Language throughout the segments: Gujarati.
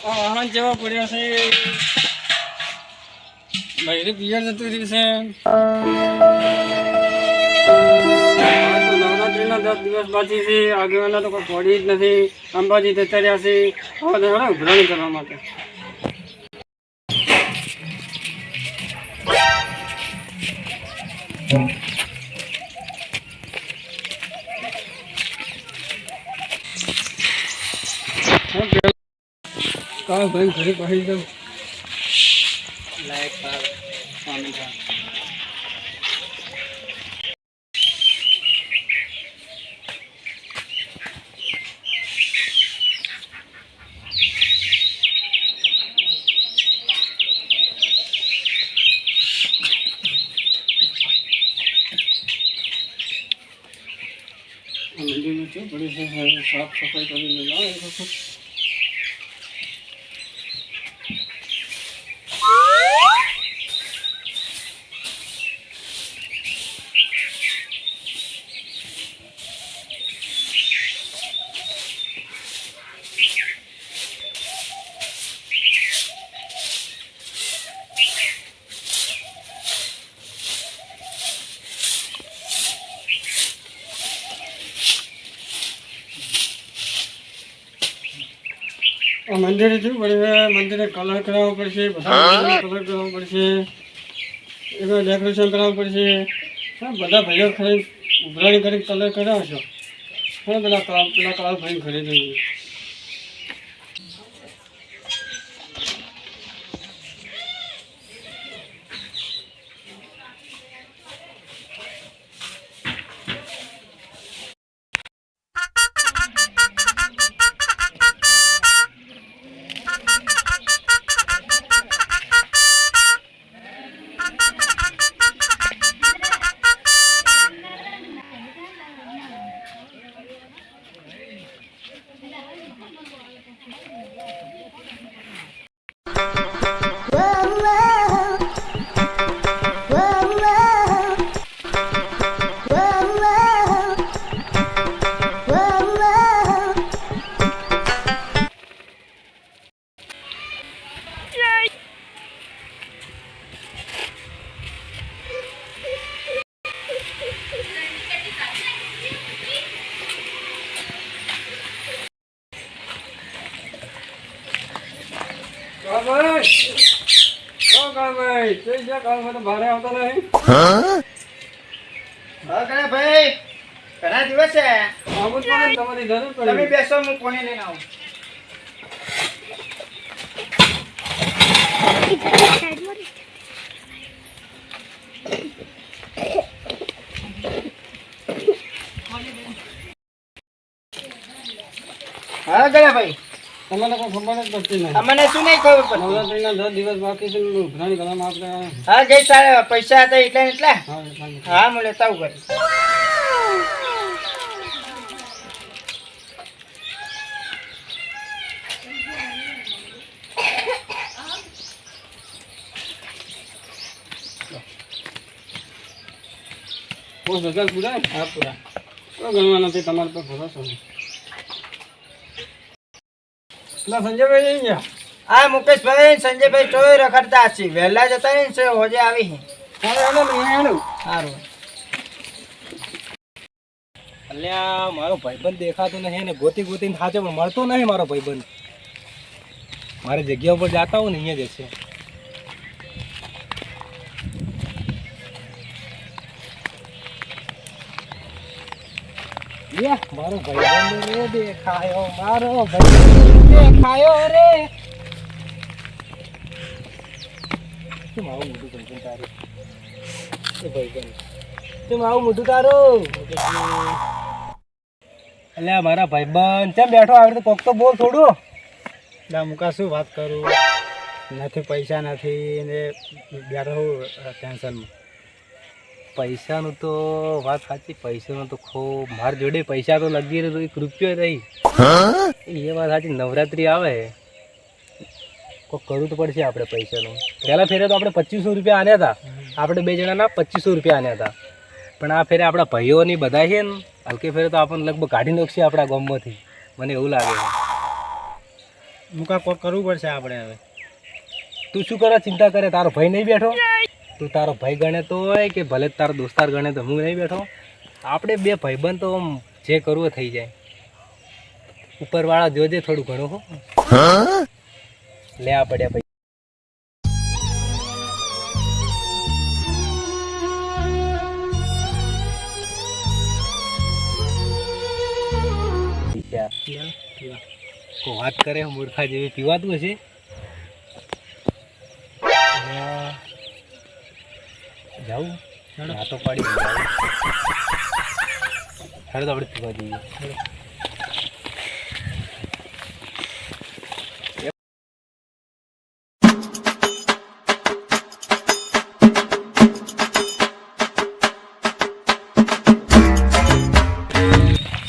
વાહન જેવા પડ્યા છે બૈરી પિયર જતું રહ્યું છે. નવરાત્રીના 10 દિવસ બાકી છે. આગળના તો કોઈ પડી જ નથી. અંબાજી જતા રહ્યા છે. હવે તો ઉઘરાણી કરવા માટે કાળ ભાઈ ઘરે પહોંચી જાઉં. લાઈટ પર સ્વામી કા મંદિર છે બड़ी સાફ સફાઈ કરીને લાવે એક વખત. મંદિરે જવું પડે. મંદિરે કલર કરાવવો પડશે. બધા કલર કરાવવો પડશે. એમાં ડેકોરેશન કરાવવું પડશે. બધા ભાઈઓ ખાલી ઉઘરાણી કરી કલર કરાવશો. પેલા કલર ભાઈ ઘરે જઈએ. ભાઈ ભારે આવતા નહીં. ભાઈ ઘણા દિવસ છે. તમારી જરૂર પડે. તમે બેસો, હું કોને લઈને આવું. હા ગયા ભાઈ, તમને કોઈ ખબર જ પડતી નહીં. અમને શું નહીં ખબર પડતી. નવરાત્રીના 10 દિવસ બાકી છે. ઉઘરાણી કરવામાં આપણે હા ગઈ સારા પૈસા હતા એટલા ને એટલા. હા હા હું લેતા આવું ઘરે. પોસ્ટ 1000 પૂરા. હા પૂરા. તો ગણવા નથી. તમારે પર ભરોસો નહીં. પેલા સંજયભાઈ જઈ ગયા. હા મુકેશભાઈ સંજયભાઈ તોય રખડતા છે. વહેલા જતા ને છે હોજે આવી છે. સારું. અલ્યા મારો ભાઈબંધ દેખાતો નહીં ને ગોતી ગોતીને થાચે પણ મળતો નહીં મારો ભાઈબંધ. મારી જગ્યા ઉપર જાતા હોય ને અહીંયા જ છે. મારો ભાઈબંધ રે દેખાયો, મારો ભાઈબંધ દેખાયો રે. કેમ આવું મોટું ભાઈબંધ તારું? ભાઈબંધ કેમ આવું મોટું તારું? અલ્યા મારા ભાઈબંધ કેમ બેઠો? આવડે તો કોક તો બોલ થોડું. એટલે મુકા શું વાત કરું. નથી પૈસા નથી ને બેઠો ટેન્શનમાં. પૈસાનું તો વાત સાચી. પૈસાનું તો ખૂબ મારી જોડે પૈસા તો લગી રહ્યો 1 રૂપિયો રહી. એ વાત સાચી. નવરાત્રી આવે કોક કરવું તો પડશે આપણે પૈસાનું. પહેલા ફેરે તો આપણે 2500 રૂપિયા આન્યા હતા. આપણે 2 જણાના 2500 રૂપિયા આન્યા હતા. પણ આ ફેરે આપણા ભાઈઓની બધા છે ને હલકે ફેરે તો આપણને લગભગ કાઢી નાખશે આપણા ગામમાંથી. મને એવું લાગે છે. મુકા કોક કરવું પડશે આપણે હવે. તું શું કરે ચિંતા કરે? તારો ભાઈ નહીં બેઠો? તું તારો ભાઈ ગણે તો હોય કે ભલે તારો દોસ્તાર ગણે તો હું નહીં બેઠો? આપણે બે ભાઈબંધ તો આમ જે કરવું થઈ જાય. ઉપરવાળા જોજે થોડું ઘણું હો. લે આ પડ્યા ભાઈ. કોઈ વાત કરે મૂર્ખા જેવી પીવાતું હશે. જાઉં ના તો પાડી હેડો આપણે પીવા જઈએ.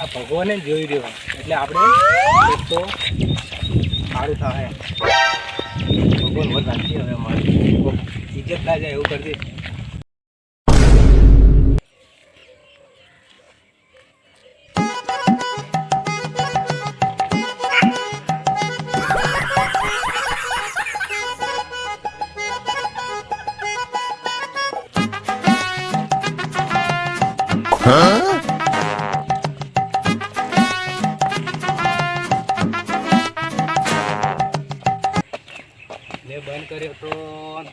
આ ભગવાને જોઈ રહ્યો એટલે આપણે એક તો સારું થાય. ભગવાન વધ રાખીએ હવે અમારી ઇજ્જત ના જાય એવું કરજે. મેં બંધ કર્યો તો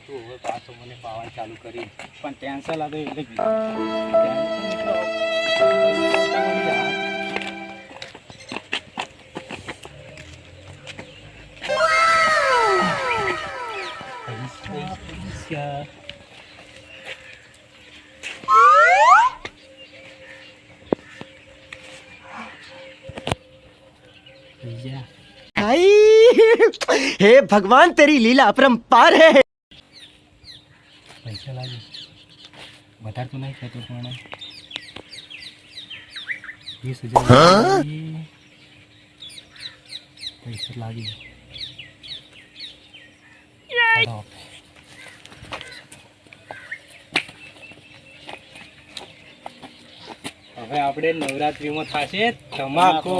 તું હવે પાછો મને પાવાનું ચાલુ કરી. પણ ટેન્શન લાગે એટલે हे भगवान तेरी लीला अपरंपार है. પૈસા લાગે વધારે તો નહીં થતો પણ 20,000 પૈસા લાગી. હવે આપણે નવરાત્રીમાં થશે ધમાકો.